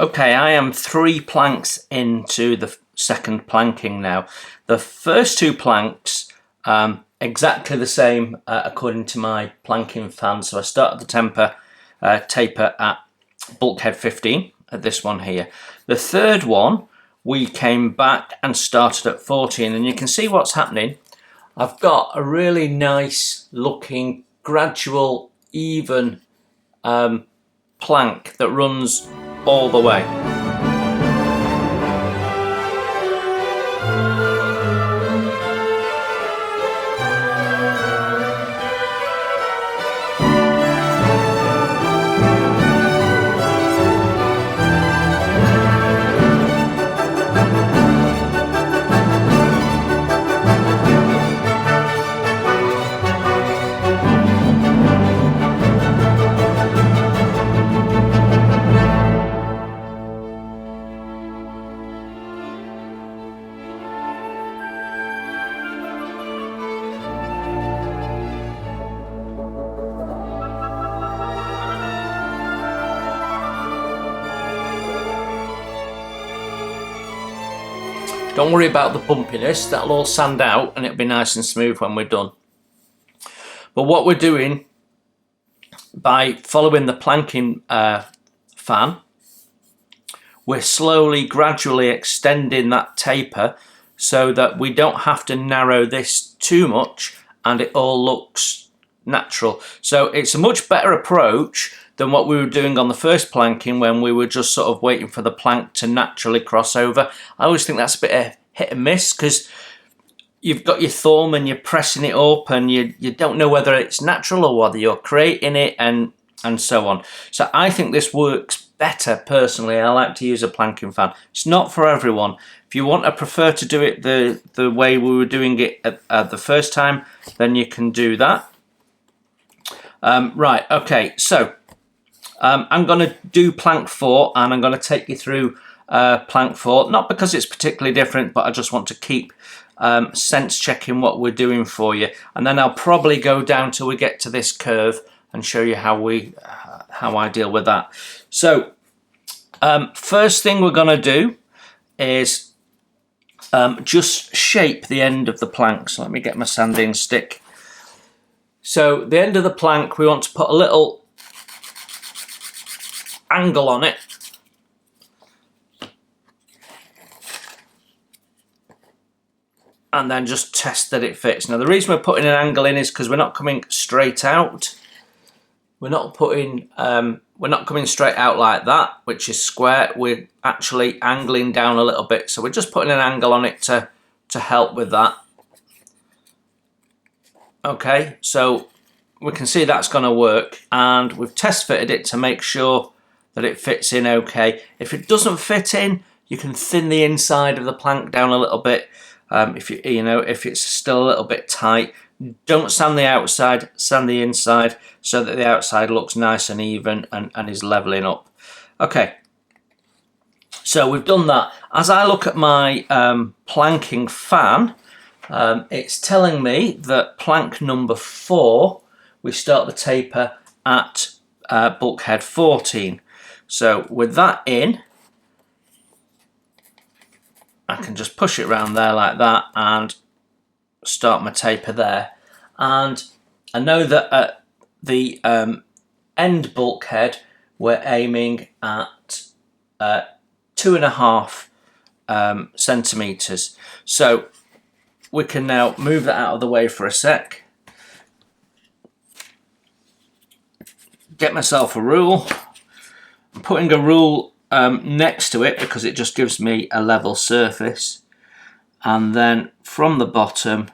Okay, I am 3 planks into the second planking now. The first 2 planks, exactly the same according to my planking fan. So I started the taper at bulkhead 15 at this one here. The third one, we came back and started at 14, and you can see what's happening. I've got a really nice looking, gradual, even plank that runs all the way. Don't worry about the bumpiness, that'll all sand out and it'll be nice and smooth when we're done. But what we're doing by following the planking fan, we're slowly, gradually extending that taper so that we don't have to narrow this too much and it all looks natural. So it's a much better approach than what we were doing on the first planking when we were just sort of waiting for the plank to naturally cross over. I always think that's a bit of hit and miss because you've got your thumb and you're pressing it up and you don't know whether it's natural or whether you're creating it and so on. So I think this works better personally. I like to use a planking fan. It's not for everyone. If you want to prefer to do it the way we were doing it at the first time, then you can do that. Right, okay, so I'm going to do plank 4 and I'm going to take you through plank 4, not because it's particularly different, but I just want to keep sense checking what we're doing for you, and then I'll probably go down till we get to this curve and show you how I deal with that. So first thing we're going to do is just shape the end of the plank. So let me get my sanding stick. So the end of the plank, we want to put a little angle on it. And then just test that it fits. Now the reason we're putting an angle in is because we're not coming straight out. We're not coming straight out like that, which is square. We're actually angling down a little bit. So we're just putting an angle on it to help with that. Okay, so we can see that's going to work, and we've test fitted it to make sure that it fits in okay. If it doesn't fit in, you can thin the inside of the plank down a little bit. If it's still a little bit tight, don't sand the outside, sand the inside so that the outside looks nice and even and is leveling up. Okay, so we've done that. As I look at my planking fan, it's telling me that plank number 4, we start the taper at bulkhead 14. So with that in, I can just push it around there like that and start my taper there. And I know that at the end bulkhead, we're aiming at 2.5 centimetres. So we can now move that out of the way for a sec. Get myself a rule. I'm putting a rule next to it because it just gives me a level surface. And then from the bottom,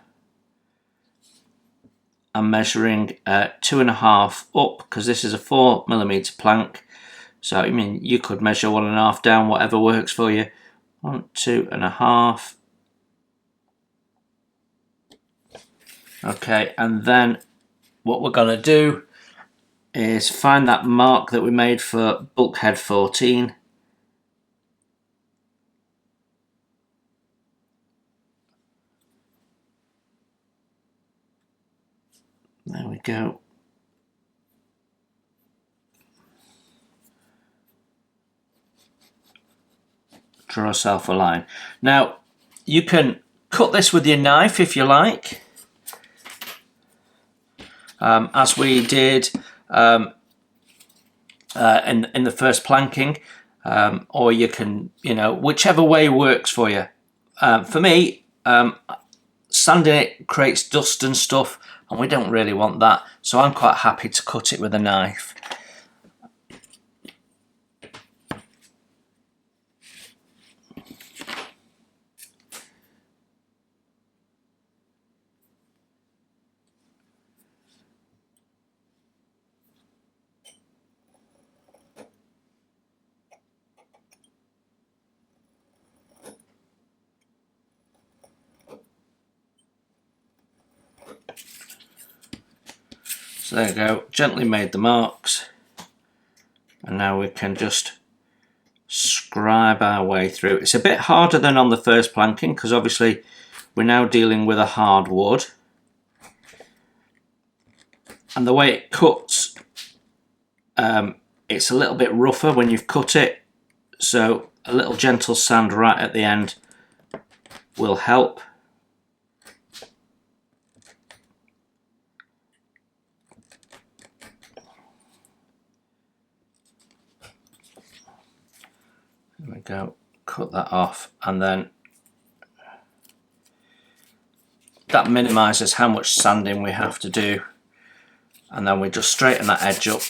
I'm measuring 2.5 up because this is a 4mm plank. So I mean, you could measure 1.5 down, whatever works for you. 1, 2.5. Okay, and then what we're going to do is find that mark that we made for bulkhead 14. There we go. Draw yourself a line. Now you can cut this with your knife if you like, as we did in the first planking, or you can, whichever way works for you. For me, sanding it creates dust and stuff, and we don't really want that, so I'm quite happy to cut it with a knife. So there you go, gently made the marks, and now we can just scribe our way through. It's a bit harder than on the first planking because obviously we're now dealing with a hard wood, and the way it cuts, it's a little bit rougher when you've cut it, so a little gentle sand right at the end will help. There we go, cut that off, and then that minimises how much sanding we have to do, and then we just straighten that edge up.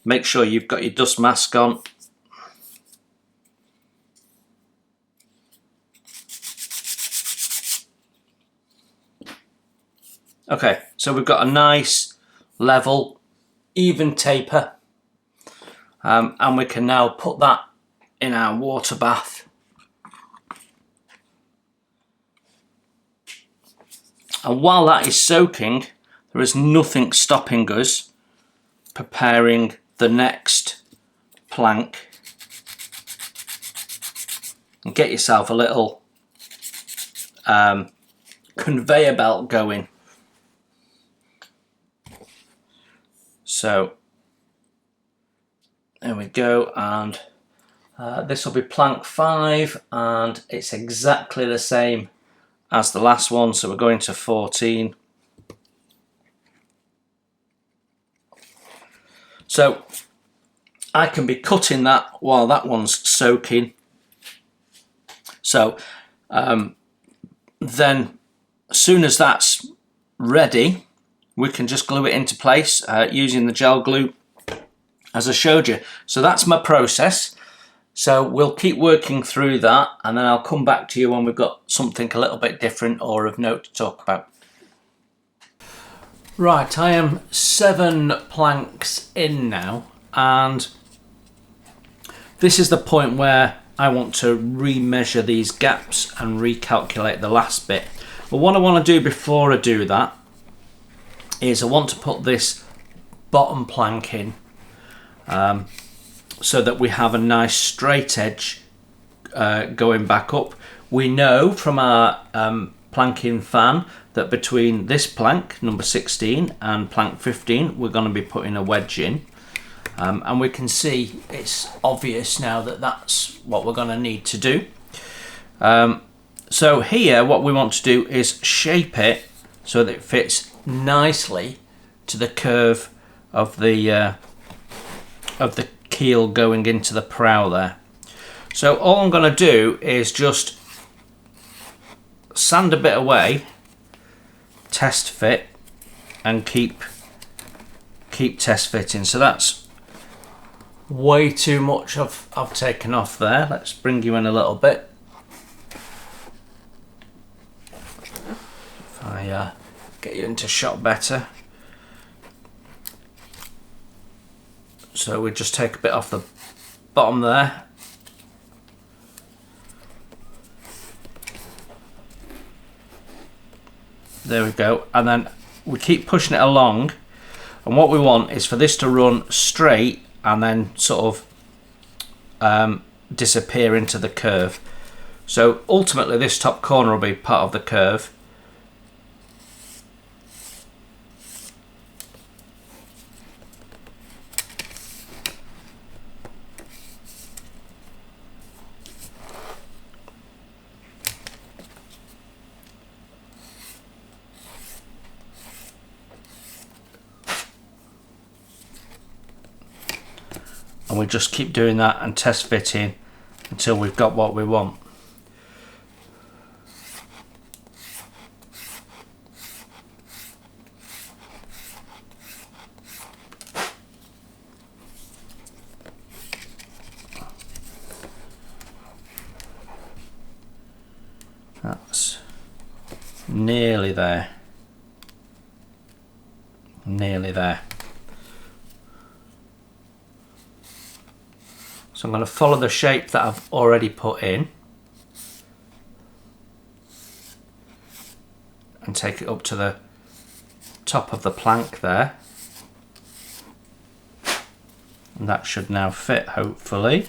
Make sure you've got your dust mask on. Okay, so we've got a nice level even taper, and we can now put that in our water bath. And while that is soaking, there is nothing stopping us preparing the next plank. And get yourself a little conveyor belt going. So there we go, and this will be plank 5, and it's exactly the same as the last one, so we're going to 14. So I can be cutting that while that one's soaking. So then as soon as that's ready, we can just glue it into place using the gel glue as I showed you. So that's my process. So we'll keep working through that, and then I'll come back to you when we've got something a little bit different or of note to talk about. Right, I am 7 planks in now, and this is the point where I want to re-measure these gaps and recalculate the last bit. But what I want to do before I do that is I want to put this bottom plank in so that we have a nice straight edge going back up. We know from our planking fan that between this plank, number 16, and plank 15, we're going to be putting a wedge in. And we can see it's obvious now that that's what we're going to need to do. So here what we want to do is shape it so that it fits nicely to the curve of the keel going into the prow there. So all I'm going to do is just sand a bit away, test fit, and keep test fitting. So that's way too much I've taken off there. Let's bring you in a little bit. If I get you into shot better. So we just take a bit off the bottom there. There we go, and then we keep pushing it along, and what we want is for this to run straight and then sort of disappear into the curve. So ultimately this top corner will be part of the curve. and we just keep doing that and test fitting until we've got what we want. That's nearly there. Nearly there. So I'm going to follow the shape that I've already put in and take it up to the top of the plank there. And that should now fit, hopefully.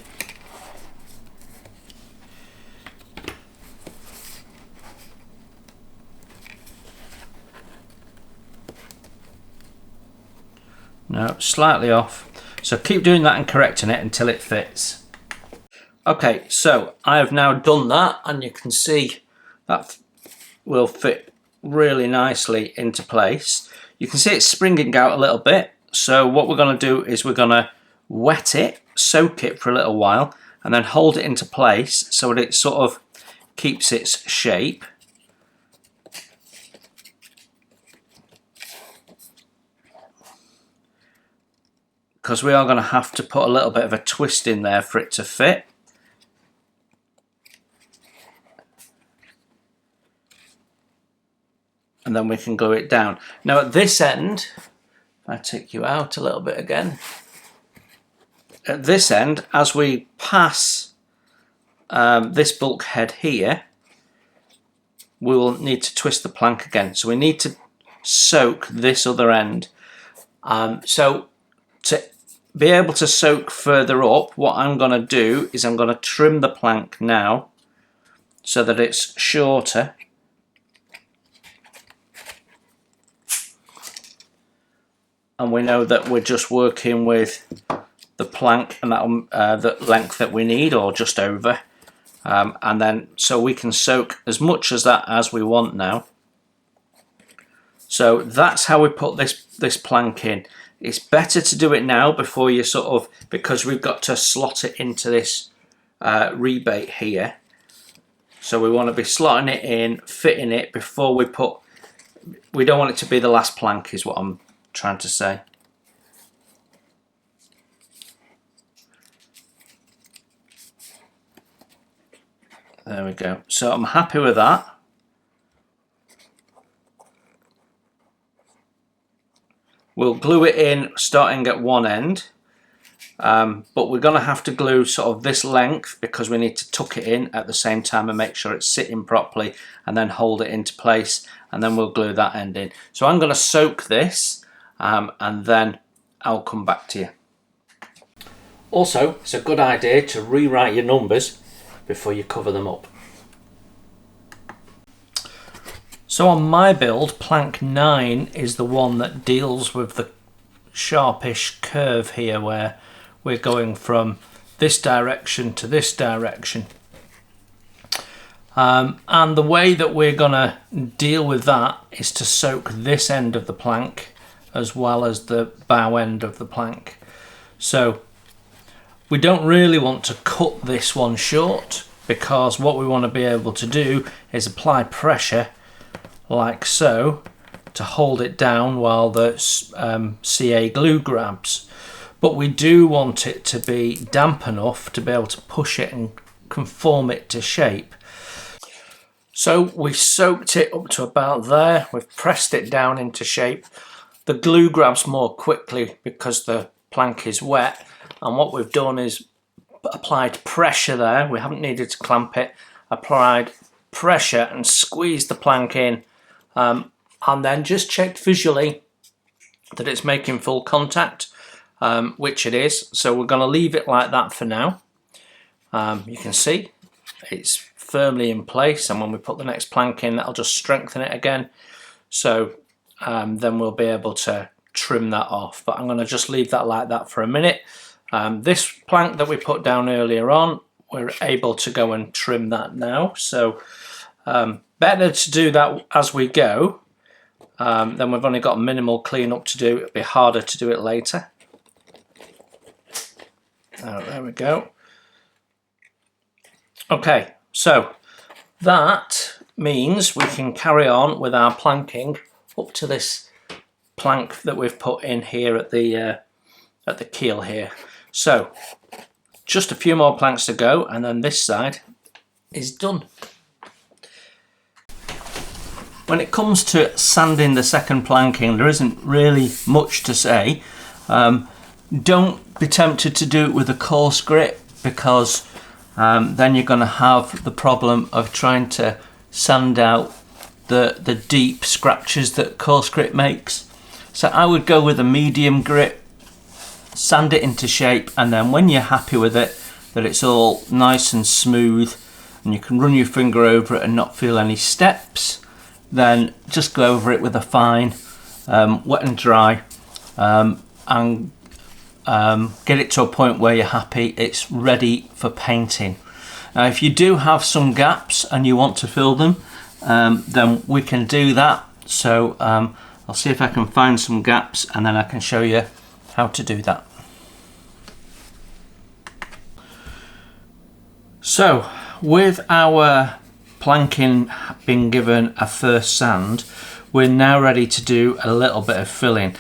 No, slightly off. So keep doing that and correcting it until it fits. Okay, so I have now done that, and you can see that will fit really nicely into place. You can see it's springing out a little bit. So what we're going to do is we're going to wet it, soak it for a little while, and then hold it into place so that it sort of keeps its shape. Because we are going to have to put a little bit of a twist in there for it to fit. And then we can glue it down. Now at this end, if I take you out a little bit again, at this end, as we pass this bulkhead here, we will need to twist the plank again. So we need to soak this other end. So to be able to soak further up, what I'm going to do is I'm going to trim the plank now so that it's shorter. And we know that we're just working with the plank and that the length that we need, or just over. And then so we can soak as much as that as we want now. So that's how we put this plank in. It's better to do it now before you sort of, because we've got to slot it into this rebate here. So we want to be slotting it in, fitting it before we put, we don't want it to be the last plank is what I'm trying to say. There we go. So I'm happy with that. We'll glue it in starting at one end, but we're going to have to glue sort of this length because we need to tuck it in at the same time and make sure it's sitting properly, and then hold it into place, and then we'll glue that end in. So I'm going to soak this and then I'll come back to you. Also, it's a good idea to rewrite your numbers before you cover them up. So on my build, plank 9 is the one that deals with the sharpish curve here where we're going from this direction to this direction. And the way that we're going to deal with that is to soak this end of the plank as well as the bow end of the plank. So we don't really want to cut this one short, because what we want to be able to do is apply pressure like so to hold it down while the CA glue grabs. But we do want it to be damp enough to be able to push it and conform it to shape. So we've soaked it up to about there, we've pressed it down into shape. The glue grabs more quickly because the plank is wet, and what we've done is applied pressure there. We haven't needed to clamp it, applied pressure and squeezed the plank in, and then just checked visually that it's making full contact, which it is. So we're going to leave it like that for now. You can see it's firmly in place, and when we put the next plank in, that'll just strengthen it again. So then we'll be able to trim that off, but I'm going to just leave that like that for a minute. This plank that we put down earlier on, we're able to go and trim that now. So better to do that as we go. Then we've only got minimal cleanup to do. It'll be harder to do it later. Oh, there we go. Okay, so that means we can carry on with our planking up to this plank that we've put in here at the keel here. So just a few more planks to go, and then this side is done. When it comes to sanding the second planking, there isn't really much to say. Don't be tempted to do it with a coarse grit, because then you're going to have the problem of trying to sand out the deep scratches that coarse grit makes. So I would go with a medium grit, sand it into shape, and then when you're happy with it, that it's all nice and smooth and you can run your finger over it and not feel any steps, then just go over it with a fine wet and dry, and get it to a point where you're happy it's ready for painting. Now if you do have some gaps and you want to fill them, then we can do that. So I'll see if I can find some gaps and then I can show you how to do that. So with our planking being given a first sand, we're now ready to do a little bit of filling.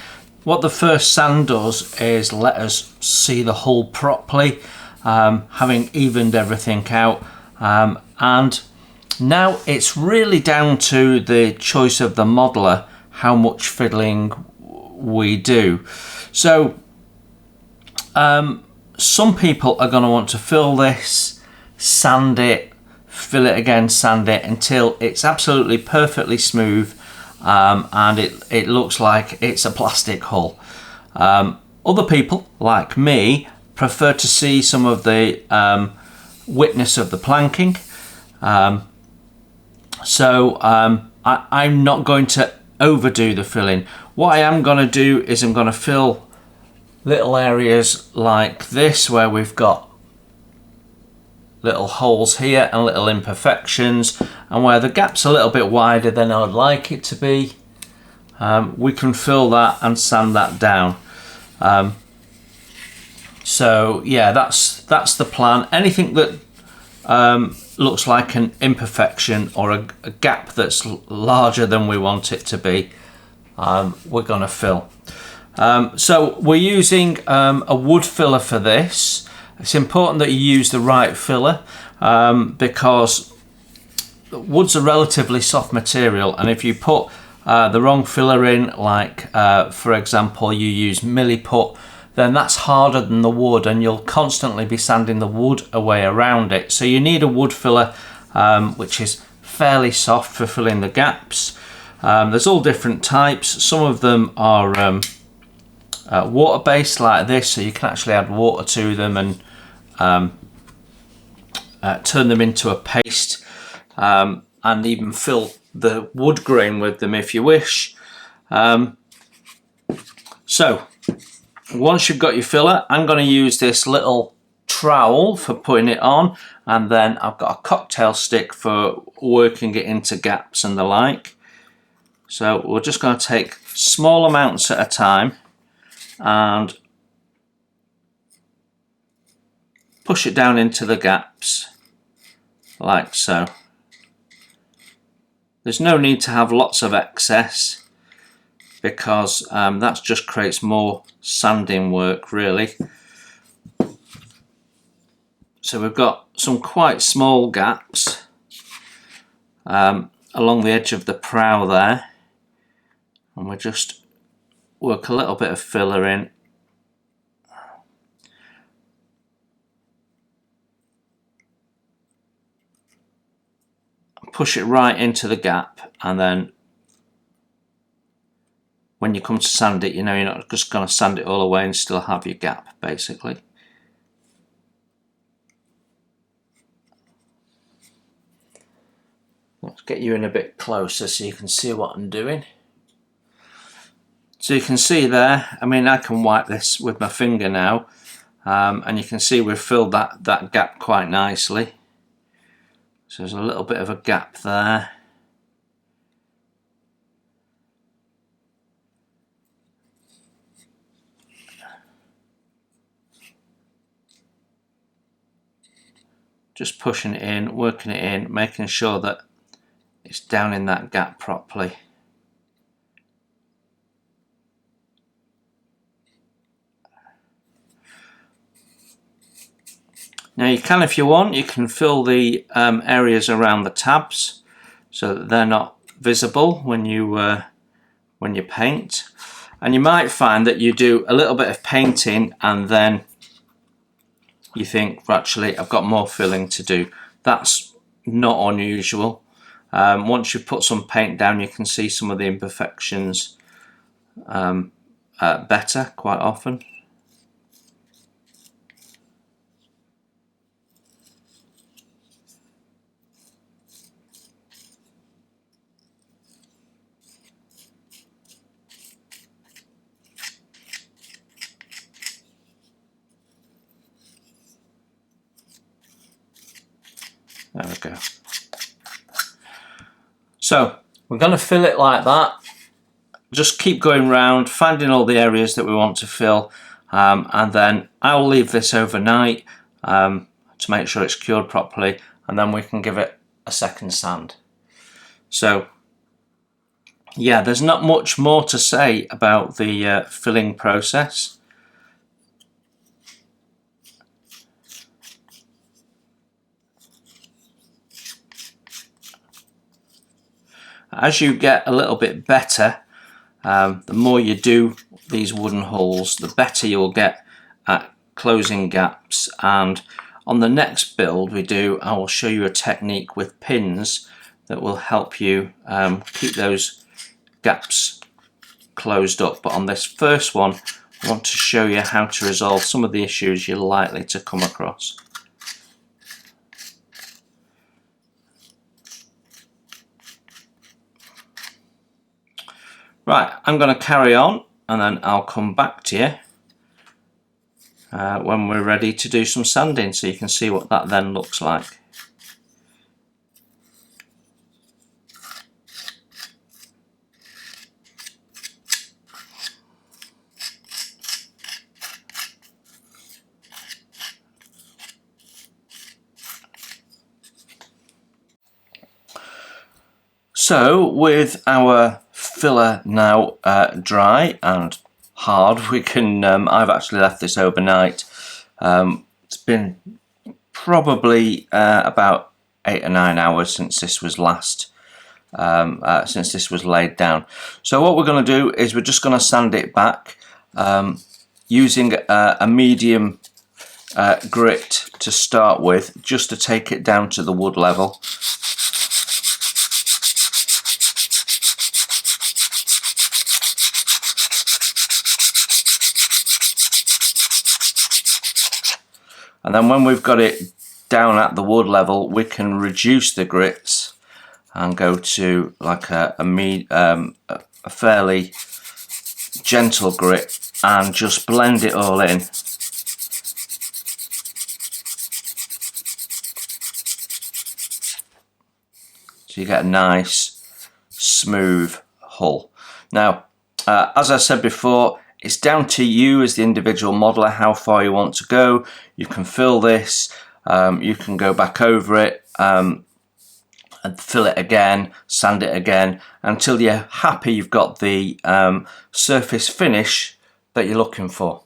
What the first sand does is let us see the hull properly, having evened everything out, and now it's really down to the choice of the modeler how much fiddling we do. So some people are going to want to fill this, sand it, fill it again, sand it until it's absolutely perfectly smooth, and it looks like it's a plastic hull. Other people, like me, prefer to see some of the witness of the planking. So I'm not going to overdo the filling. What I am going to do is I'm going to fill little areas like this where we've got little holes here and little imperfections, and where the gap's a little bit wider than I'd like it to be, we can fill that and sand that down. So yeah, that's the plan. Anything that looks like an imperfection or a gap that's larger than we want it to be, we're going to fill. So we're using a wood filler for this. It's important that you use the right filler, because wood's a relatively soft material, and if you put the wrong filler in, like for example you use milliput, then that's harder than the wood and you'll constantly be sanding the wood away around it. So you need a wood filler which is fairly soft for filling the gaps. There's all different types. Some of them are water based like this, so you can actually add water to them and turn them into a paste, and even fill the wood grain with them if you wish. So once you've got your filler, I'm going to use this little trowel for putting it on, and then I've got a cocktail stick for working it into gaps and the like. So we're just going to take small amounts at a time and push it down into the gaps like so. There's no need to have lots of excess, because that just creates more sanding work really. So we've got some quite small gaps along the edge of the prow there, and we'll just work a little bit of filler in. Push it right into the gap, and then when you come to sand it, you know you're not just going to sand it all away and still have your gap basically. Let's get you in a bit closer so you can see what I'm doing. So you can see there, I mean I can wipe this with my finger now, and you can see we've filled that gap quite nicely. So there's a little bit of a gap there. just pushing it in, working it in, making sure that it's down in that gap properly. Now you can, if you want, you can fill the areas around the tabs so that they're not visible when you paint. And you might find that you do a little bit of painting and then you think, well, actually I've got more filling to do. That's not unusual. Once you put some paint down, you can see some of the imperfections better quite often. There we go. So we're going to fill it like that. Just keep going round, finding all the areas that we want to fill, and then I'll leave this overnight to make sure it's cured properly, and then we can give it a second sand. So yeah, there's not much more to say about the filling process. As you get a little bit better, the more you do these wooden holes, the better you'll get at closing gaps. And on the next build we do, I will show you a technique with pins that will help you keep those gaps closed up. But on this first one, I want to show you how to resolve some of the issues you're likely to come across. Right, I'm going to carry on and then I'll come back to you when we're ready to do some sanding, so you can see what that then looks like. So with our filler now dry and hard, we can I've actually left this overnight. It's been probably about 8 or 9 hours since this was last laid down. So what we're going to do is we're just going to sand it back using a medium grit to start with, just to take it down to the wood level. And then when we've got it down at the wood level, we can reduce the grits and go to like a fairly gentle grit and just blend it all in. So you get a nice smooth hull. Now, as I said before, it's down to you as the individual modeler how far you want to go. You can fill this, you can go back over it and fill it again, sand it again, until you're happy you've got the surface finish that you're looking for.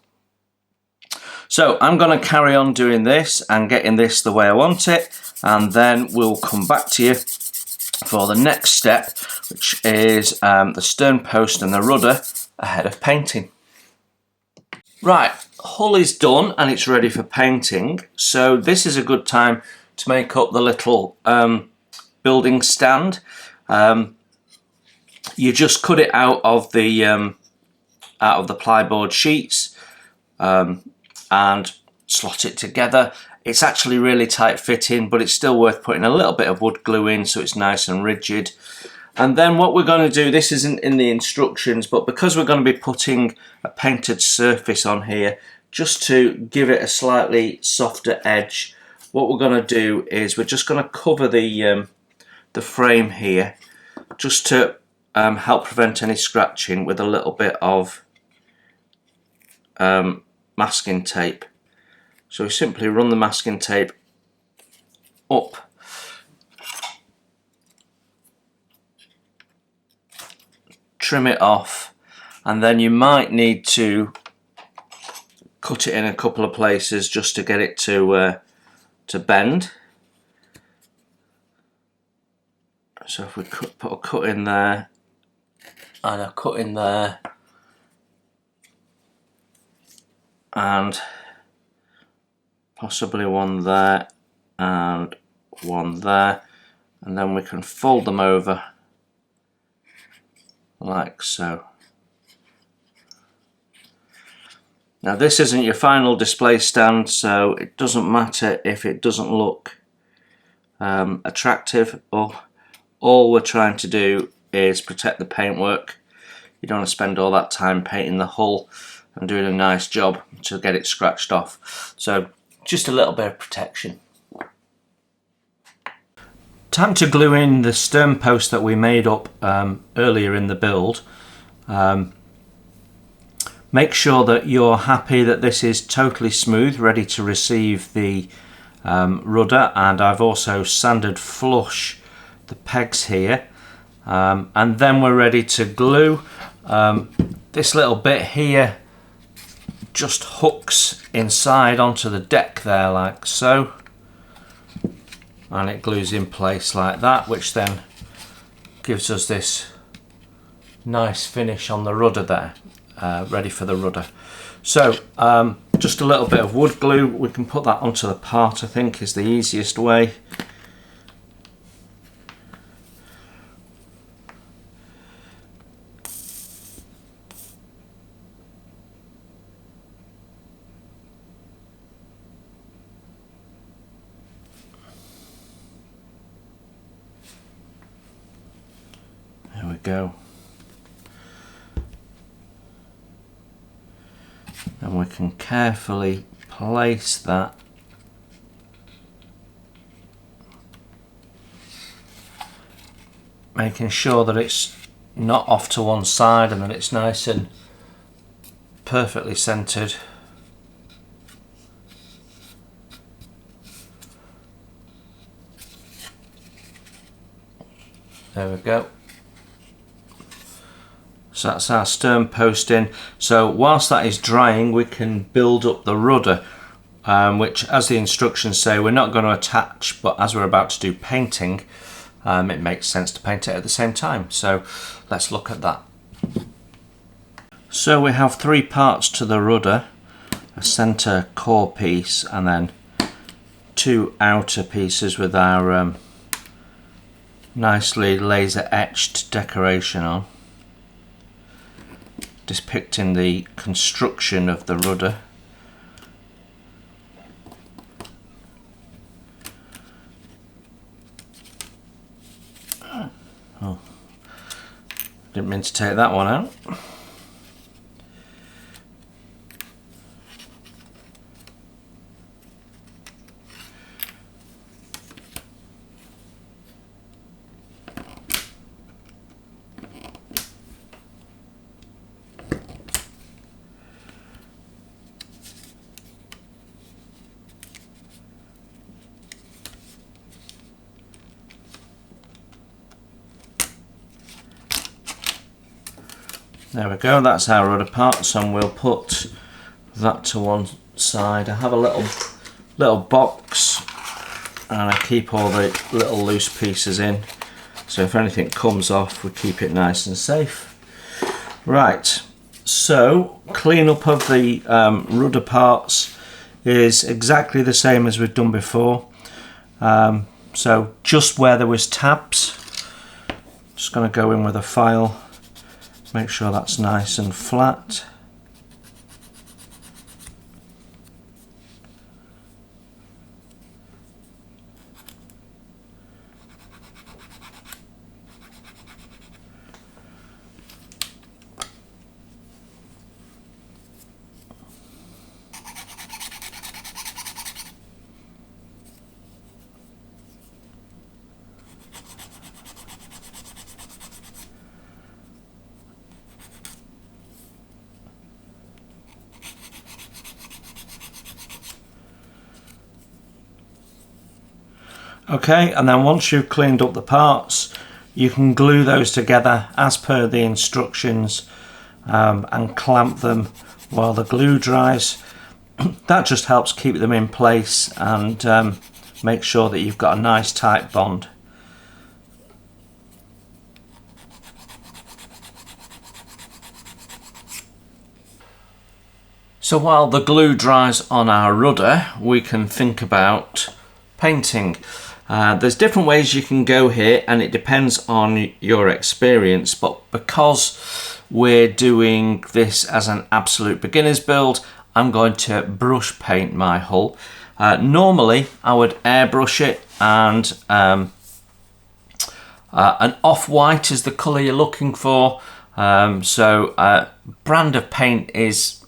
So I'm going to carry on doing this and getting this the way I want it, and then we'll come back to you for the next step, which is the stern post and the rudder ahead of painting. Right, hull is done and it's ready for painting, so this is a good time to make up the little building stand. You just cut it out of the plyboard sheets and slot it together. It's actually really tight fitting, but it's still worth putting a little bit of wood glue in so it's nice and rigid. And then what we're going to do, this isn't in the instructions, but because we're going to be putting a painted surface on here, just to give it a slightly softer edge, what we're going to do is we're just going to cover the frame here, just to help prevent any scratching, with a little bit of masking tape. So we simply run the masking tape up. Trim it off, and then you might need to cut it in a couple of places just to get it to bend. So if we put a cut in there and a cut in there and possibly one there and one there, and then we can fold them over like so. Now this isn't your final display stand, so it doesn't matter if it doesn't look attractive. All we're trying to do is protect the paintwork. You don't want to spend all that time painting the hull and doing a nice job to get it scratched off. So just a little bit of protection. Time to glue in the stern post that we made up earlier in the build. Make sure that you're happy that this is totally smooth, ready to receive the rudder, and I've also sanded flush the pegs here, and then we're ready to glue. This little bit here just hooks inside onto the deck there like so, and it glues in place like that, which then gives us this nice finish on the rudder there, ready for the rudder. So just a little bit of wood glue, we can put that onto the part, I think is the easiest way. There we go. And we can carefully place that making sure that it's not off to one side and that it's nice and perfectly centered. There we go. So that's our stern post in. So whilst that is drying, we can build up the rudder, which, as the instructions say, we're not going to attach, but as we're about to do painting, it makes sense to paint it at the same time. So let's look at that. So we have three parts to the rudder: a centre core piece and then two outer pieces with our nicely laser etched decoration on, depicting the construction of the rudder. Oh, didn't mean to take that one out. There we go, that's our rudder parts, and we'll put that to one side. I have a little box and I keep all the little loose pieces in, so if anything comes off we keep it nice and safe. Right, so clean-up of the rudder parts is exactly the same as we've done before. So just where there was tabs, just going to go in with a file. Make sure that's nice and flat. Okay, and then once you've cleaned up the parts, you can glue those together as per the instructions, and clamp them while the glue dries. That just helps keep them in place and make sure that you've got a nice tight bond. So while the glue dries on our rudder, we can think about painting. There's different ways you can go here, and it depends on your experience, but because we're doing this as an absolute beginner's build, I'm going to brush paint my hull. Normally I would airbrush it, and an off-white is the colour you're looking for. So brand of paint is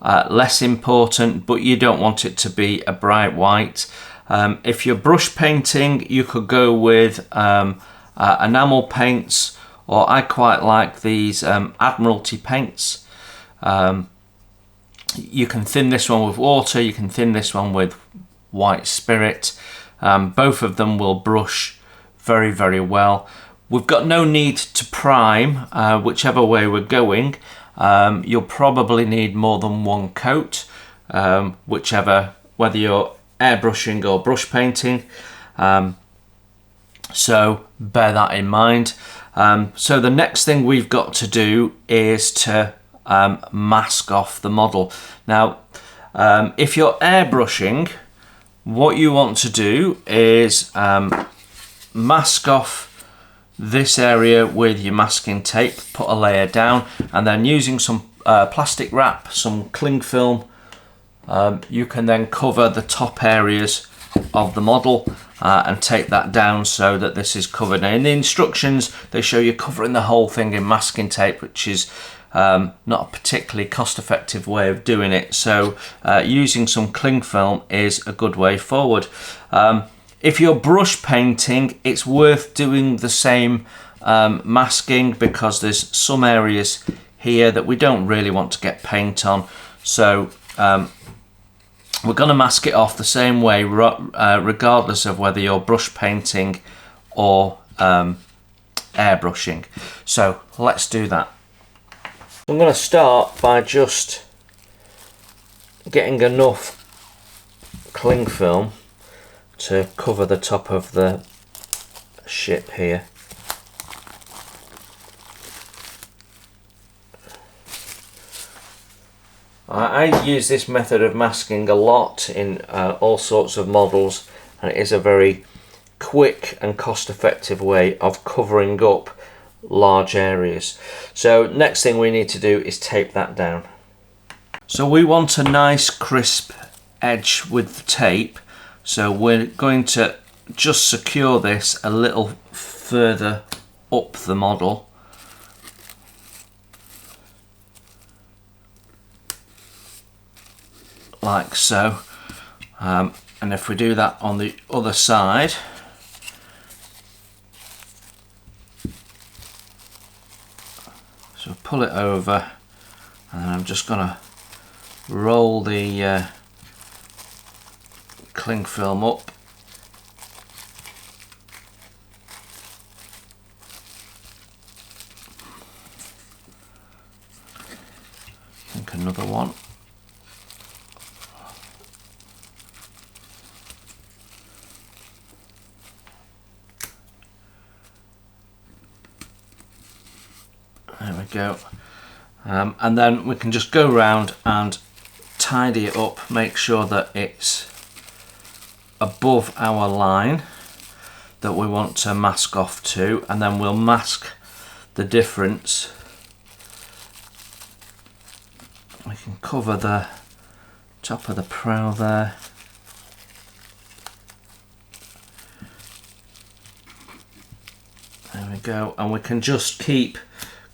less important, but you don't want it to be a bright white. If you're brush painting, you could go with enamel paints, or I quite like these Admiralty paints. You can thin this one with water, you can thin this one with white spirit. Both of them will brush very, very well. We've got no need to prime, whichever way we're going. You'll probably need more than one coat, whether you're airbrushing or brush painting, so bear that in mind. So the next thing we've got to do is to mask off the model. Now if you're airbrushing, what you want to do is mask off this area with your masking tape, put a layer down, and then using some plastic wrap, some cling film, you can then cover the top areas of the model and tape that down so that this is covered. Now in the instructions they show you covering the whole thing in masking tape, which is not a particularly cost-effective way of doing it, so using some cling film is a good way forward. If you're brush painting, it's worth doing the same masking, because there's some areas here that we don't really want to get paint on, so we're going to mask it off the same way regardless of whether you're brush painting or airbrushing. So let's do that. I'm going to start by just getting enough cling film to cover the top of the ship here. I use this method of masking a lot in all sorts of models, and it is a very quick and cost-effective way of covering up large areas. So next thing we need to do is tape that down. So we want a nice crisp edge with the tape, so we're going to just secure this a little further up the model. Like so, and if we do that on the other side, so pull it over, and I'm just going to roll the cling film up. I think another one. There we go, and then we can just go round and tidy it up, make sure that it's above our line that we want to mask off to, and then we'll mask the difference. We can cover the top of the prow there. There we go, and we can just keep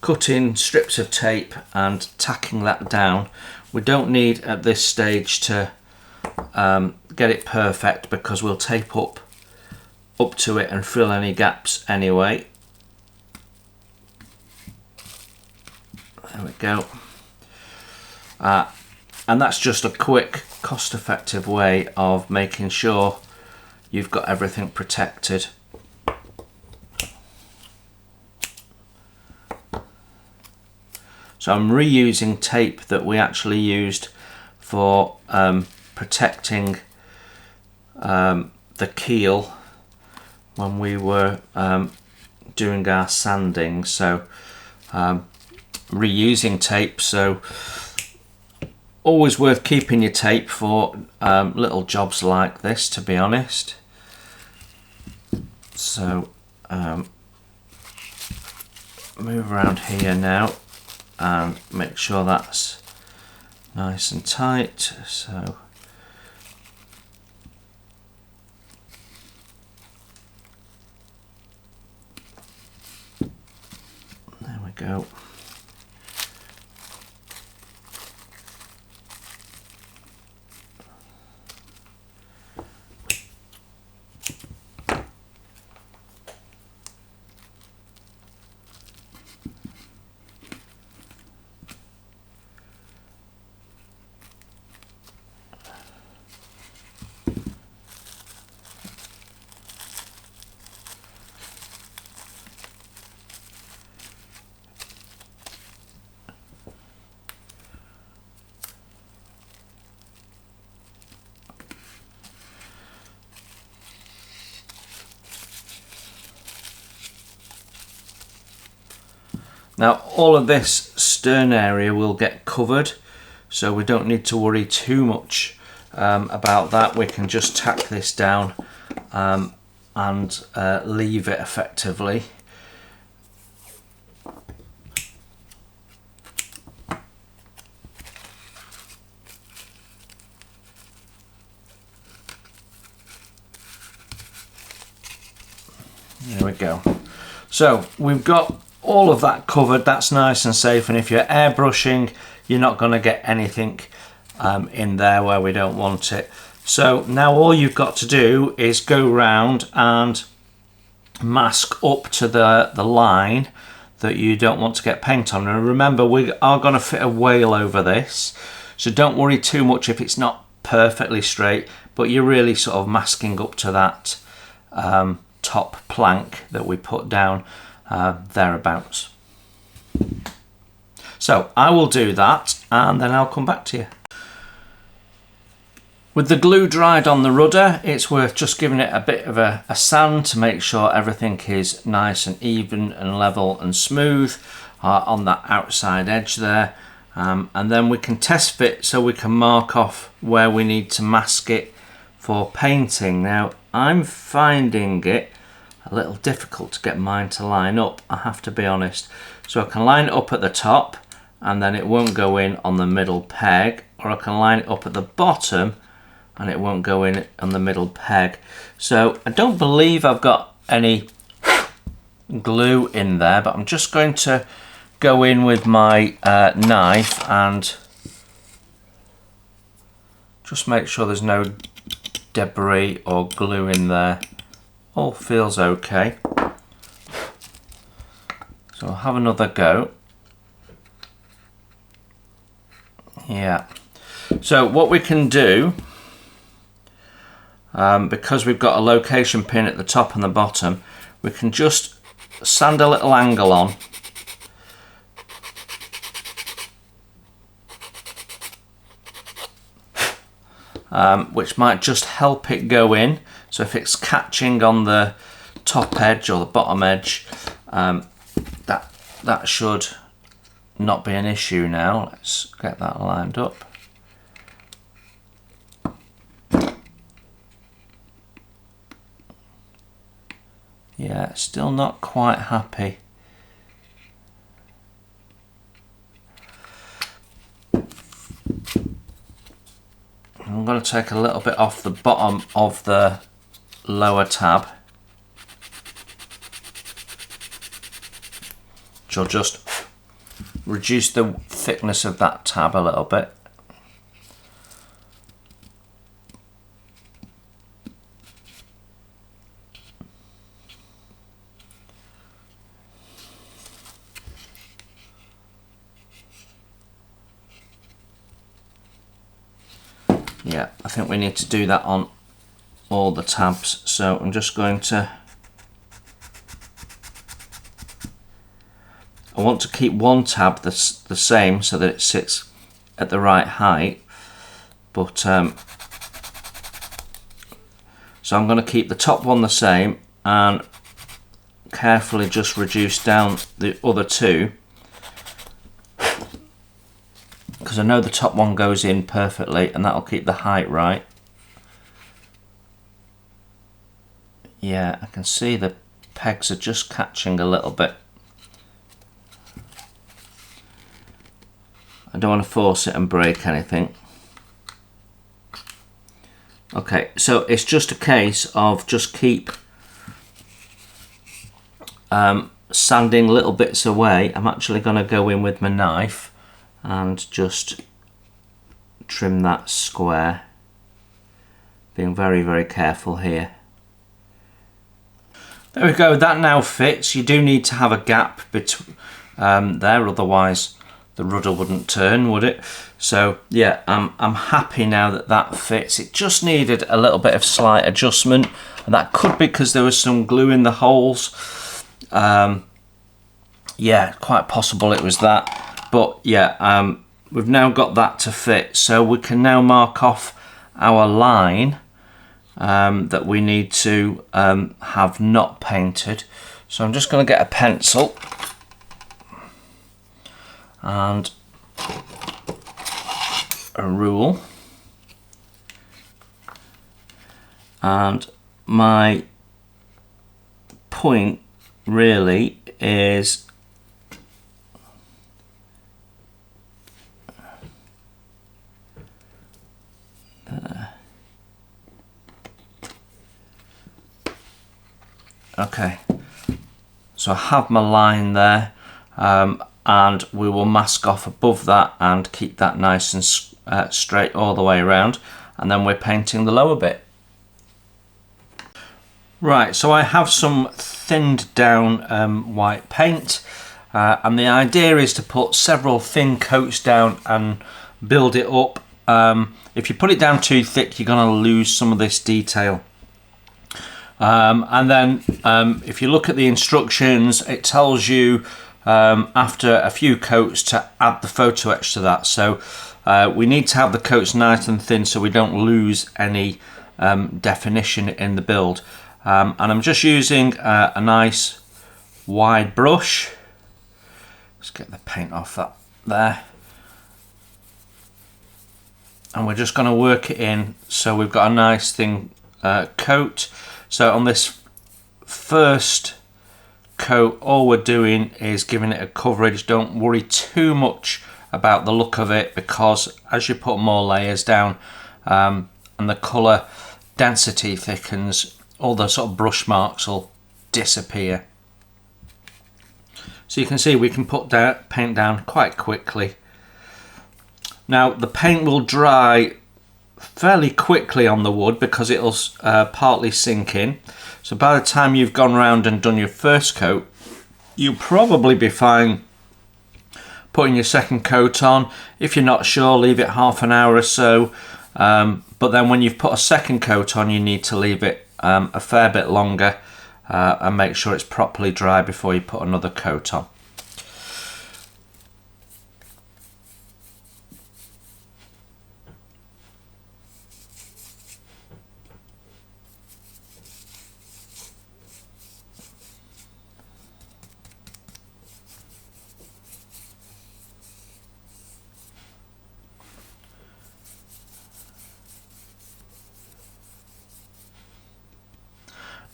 cutting strips of tape and tacking that down. We don't need at this stage to get it perfect, because we'll tape up to it and fill any gaps anyway. There we go. And that's just a quick, cost-effective way of making sure you've got everything protected. So I'm reusing tape that we actually used for protecting the keel when we were doing our sanding. So reusing tape, so always worth keeping your tape for little jobs like this, to be honest. So move around here now and make sure that's nice and tight. So there we go. Now all of this stern area will get covered, so we don't need to worry too much about that. We can just tack this down and leave it effectively. There we go. So we've got all of that covered. That's nice and safe, and if you're airbrushing, you're not going to get anything in there where we don't want it. So now all you've got to do is go round and mask up to the line that you don't want to get paint on. And remember, we are going to fit a whale over this, so don't worry too much if it's not perfectly straight, but you're really sort of masking up to that top plank that we put down thereabouts. So I will do that and then I'll come back to you. With the glue dried on the rudder, it's worth just giving it a bit of a sand to make sure everything is nice and even and level and smooth on that outside edge there, and then we can test fit so we can mark off where we need to mask it for painting. Now I'm finding it a little difficult to get mine to line up, I have to be honest. So I can line it up at the top and then it won't go in on the middle peg, or I can line it up at the bottom and it won't go in on the middle peg. So I don't believe I've got any glue in there, but I'm just going to go in with my knife and just make sure there's no debris or glue in there. All feels okay. So I'll have another go. Yeah. So what we can do, because we've got a location pin at the top and the bottom, we can just sand a little angle on. Which might just help it go in. So if it's catching on the top edge or the bottom edge, that should not be an issue now. Let's get that lined up. Yeah, still not quite happy. I'm going to take a little bit off the bottom of the lower tab, which will just reduce the thickness of that tab a little bit. Yeah, I think we need to do that on all the tabs. So I'm just going to, I want to keep one tab the same so that it sits at the right height, but so I'm going to keep the top one the same and carefully just reduce down the other two, because I know the top one goes in perfectly and that'll keep the height right. Yeah, I can see the pegs are just catching a little bit. I don't want to force it and break anything. Okay, so it's just a case of just keep sanding little bits away. I'm actually going to go in with my knife and just trim that square, being very, very careful here. There we go, that now fits. You do need to have a gap between there, otherwise the rudder wouldn't turn, would it? So yeah, I'm happy now that that fits. It just needed a little bit of slight adjustment, and that could be because there was some glue in the holes. Yeah, quite possible it was that. But yeah, we've now got that to fit, so we can now mark off our line that we need to have not painted. So I'm just going to get a pencil and a rule, and my point really is there. Okay, so I have my line there, and we will mask off above that and keep that nice and straight all the way around, and then we're painting the lower bit. Right, so I have some thinned down white paint, and the idea is to put several thin coats down and build it up. If you put it down too thick, you're going to lose some of this detail. And then if you look at the instructions, it tells you after a few coats to add the photo etch to that. So we need to have the coats nice and thin so we don't lose any definition in the build. And I'm just using a nice wide brush. Let's get the paint off that there. And we're just going to work it in so we've got a nice thin coat. So on this first coat, all we're doing is giving it a coverage. Don't worry too much about the look of it, because as you put more layers down and the colour density thickens, all the sort of brush marks will disappear. So you can see we can put paint down quite quickly. Now the paint will dry fairly quickly on the wood because it'll partly sink in. So by the time you've gone round and done your first coat, you'll probably be fine putting your second coat on. If you're not sure, leave it half an hour or so. But then when you've put a second coat on, you need to leave it a fair bit longer and make sure it's properly dry before you put another coat on.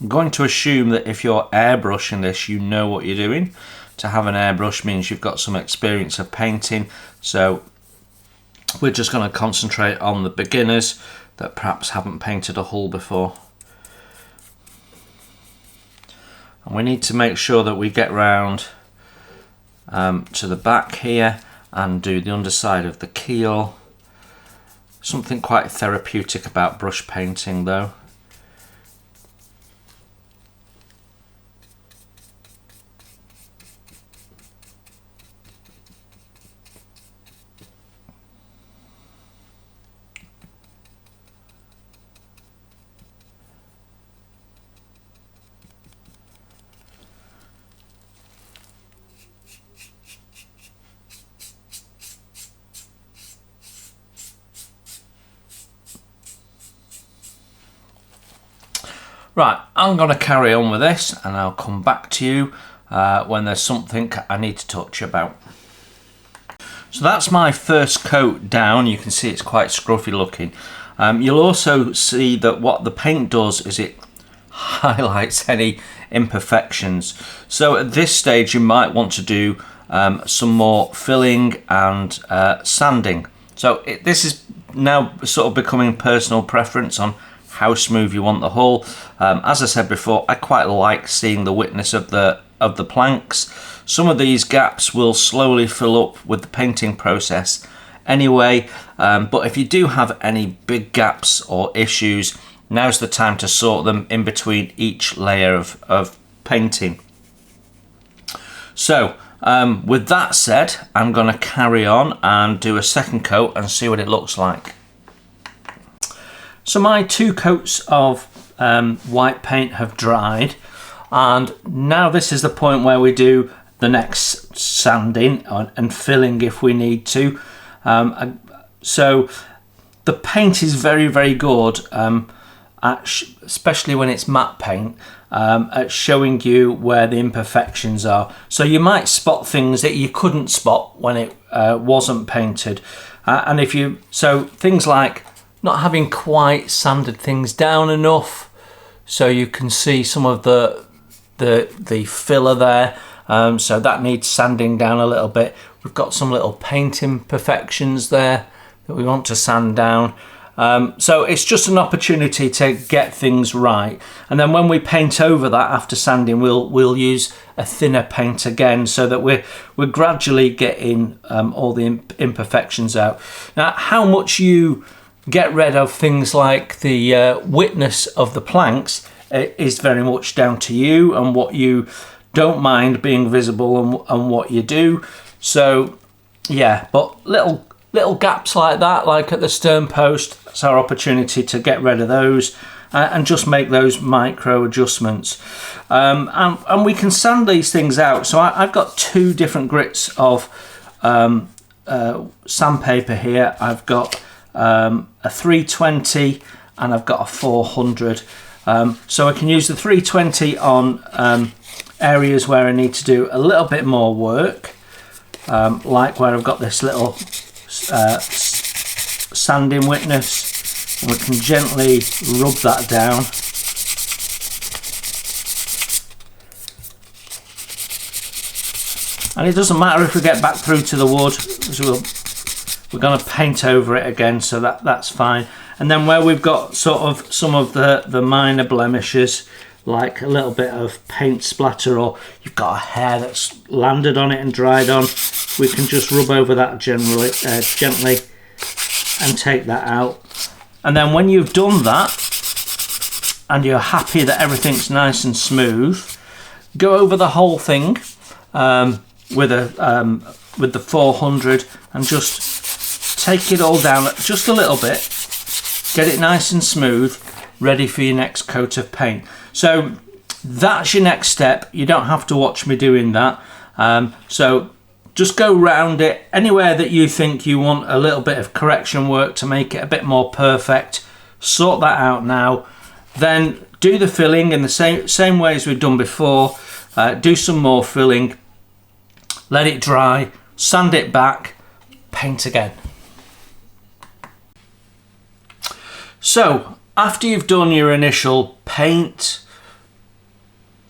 I'm going to assume that if you're airbrushing this, you know what you're doing. To have an airbrush means you've got some experience of painting, so we're just going to concentrate on the beginners that perhaps haven't painted a hull before. And we need to make sure that we get round to the back here and do the underside of the keel. Something quite therapeutic about brush painting though. Right, I'm going to carry on with this and I'll come back to you when there's something I need to touch about. So that's my first coat down. You can see it's quite scruffy looking. You'll also see that what the paint does is it highlights any imperfections. So at this stage you might want to do some more filling and sanding. So this is now sort of becoming personal preference on how smooth you want the hull. As I said before, I quite like seeing the witness of the planks. Some of these gaps will slowly fill up with the painting process anyway, but if you do have any big gaps or issues, now's the time to sort them in between each layer of painting. So with that said, I'm going to carry on and do a second coat and see what it looks like. So my 2 coats of white paint have dried, and now this is the point where we do the next sanding and filling if we need to. So the paint is very, very good, especially when it's matte paint, at showing you where the imperfections are. So you might spot things that you couldn't spot when it wasn't painted, so things like not having quite sanded things down enough, so you can see some of the filler there, so that needs sanding down a little bit. We've got some little paint imperfections there that we want to sand down. So it's just an opportunity to get things right, and then when we paint over that after sanding, we'll use a thinner paint again, so that we're gradually getting all the imperfections out. Now, how much you get rid of things like the witness of the planks is very much down to you and what you don't mind being visible and what you do. So yeah, but little gaps like that, like at the stern post, that's our opportunity to get rid of those and just make those micro adjustments. And we can sand these things out. So I've got 2 different grits of sandpaper here. I've got a 320 and I've got a 400. So I can use the 320 on areas where I need to do a little bit more work, like where I've got this little sanding witness, and we can gently rub that down. And it doesn't matter if we get back through to the wood, because we're going to paint over it again, so that's fine. And then where we've got sort of some of the minor blemishes, like a little bit of paint splatter, or you've got a hair that's landed on it and dried on, we can just rub over that gently and take that out. And then when you've done that and you're happy that everything's nice and smooth, go over the whole thing with the 400 and just take it all down just a little bit, get it nice and smooth, ready for your next coat of paint. So that's your next step. You don't have to watch me doing that. So just go round it anywhere that you think you want a little bit of correction work to make it a bit more perfect. Sort that out now. Then do the filling in the same way as we've done before. Do some more filling, let it dry, sand it back, paint again. So after you've done your initial paint,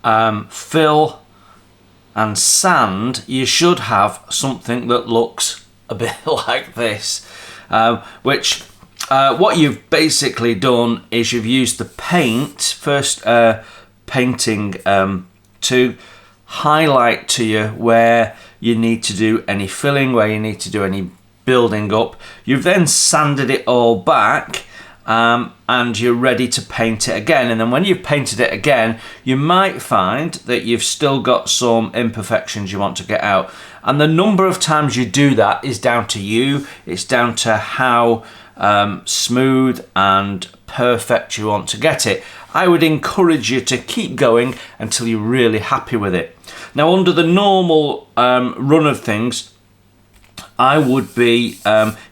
fill and sand, you should have something that looks a bit like this, which what you've basically done is you've used the paint, first painting, to highlight to you where you need to do any filling, where you need to do any building up. You've then sanded it all back, and you're ready to paint it again. And then when you've painted it again, you might find that you've still got some imperfections you want to get out. And the number of times you do that is down to you. It's down to how smooth and perfect you want to get it. I would encourage you to keep going until you're really happy with it. Now, under the normal run of things, I would be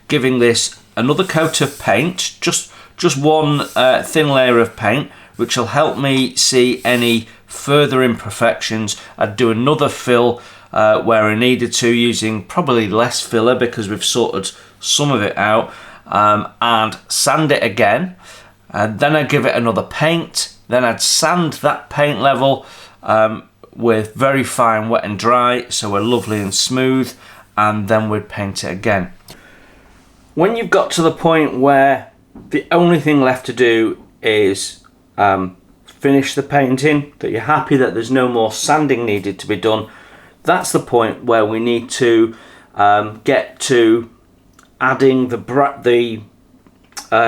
giving this another coat of paint, just one thin layer of paint, which will help me see any further imperfections. I'd do another fill where I needed to, using probably less filler because we've sorted some of it out, and sand it again. And then I'd give it another paint. Then I'd sand that paint level with very fine wet and dry, so we're lovely and smooth, and then we'd paint it again. When you've got to the point where the only thing left to do is finish the painting, that you're happy that there's no more sanding needed to be done, that's the point where we need to get to adding the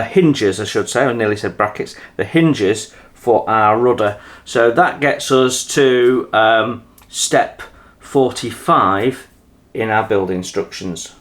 hinges, I should say, I nearly said brackets, the hinges for our rudder. So that gets us to step 45 in our build instructions.